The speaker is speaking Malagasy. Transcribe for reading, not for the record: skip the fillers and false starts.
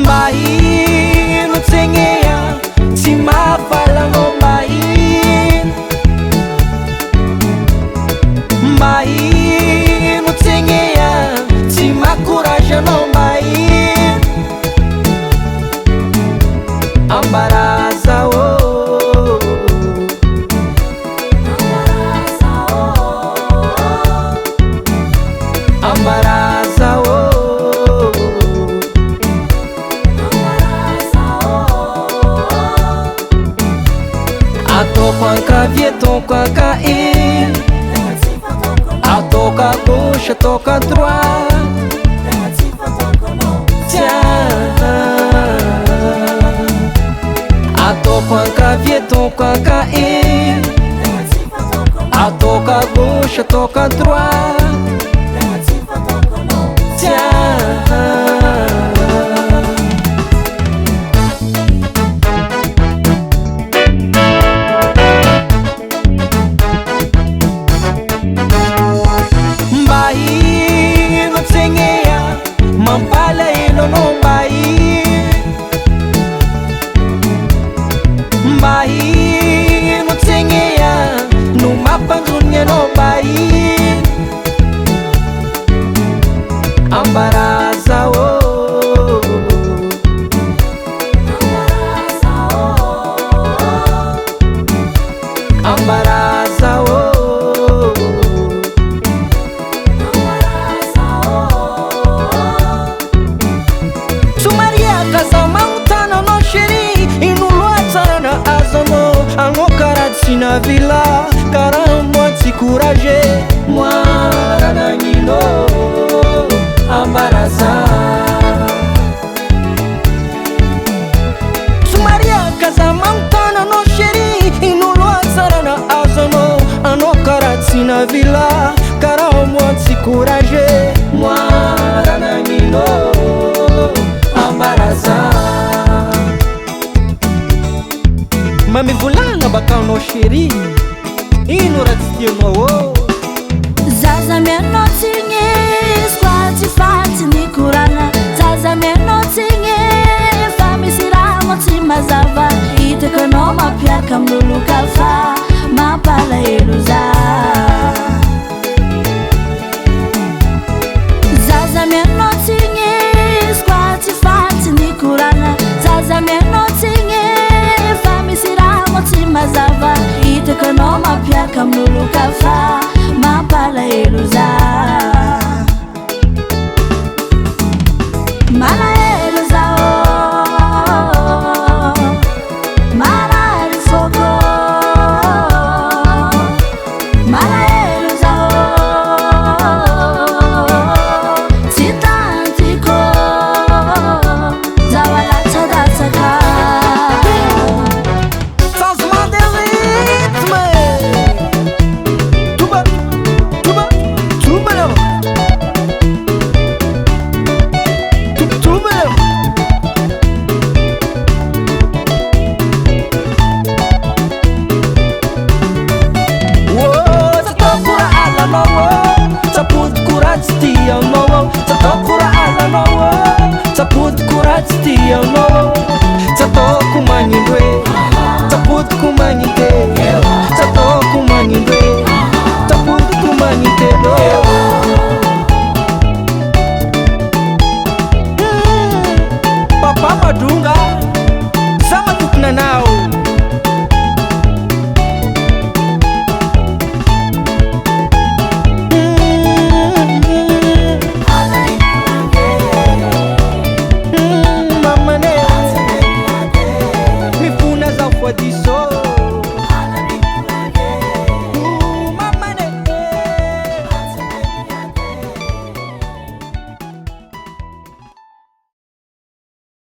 Mba ino tsegnea tsy mahafalanao, mba ino, mba ino tsegnea tsy mahakorazy anao, mba ino ambaraza oh, ambaraza oh, ataoko ankavia ataoko ankainy, ataoko à gauche ataoko à droite, ataoko ankavia ataoko ankainy, ataoko à gauche ataoko à droite. Mba ino tsegnea mampalahelo anao, mba ino, mba ino tsegnea no mampandrony anao, mba ino ambaraza oh, ambaraza oh, somariaka za magnontany anao chéri, ino loatsara nahazo anao, anao karaha tsy navila, karaha moi tsy courage, moi raha nagnino ambaraza. Somariaka za magnontany anao chéri, ino loatsara nahazo anao, anao karaha tsy navila, karaha moi tsy courage, moi raha nagnino ambaraza. Mamivolagna baka anao chéri, ino raha tsy tianao oh. Zaza mianao tsigny squat tsy faty nikorana, zaza mianao tsigny fa misy raha mo tsy mazava, hitako anao mampiaraka amin'olo kafa mampalahelo za. Zaza mianao tsigny squat tsy faty nikorana, zaza mianao tsigny fa misy raha mo tsy mazava, hitako anao mampiaraka amin'olo kafa mampalahelo za. Malahelo za oh, marary foko, malahelo za oh, tsy tantiko zaho alatsadasaka. Changement de rythme, tuba, tuba, tuba là, tuba là. Oh, tatokura ala no, tapunt kurats tia no, tatokura ala no, tapunt kurats tia no, tatoku manindwe, taput kumanyite, tatoku manindwe, taput kumanyite no. Papa madunga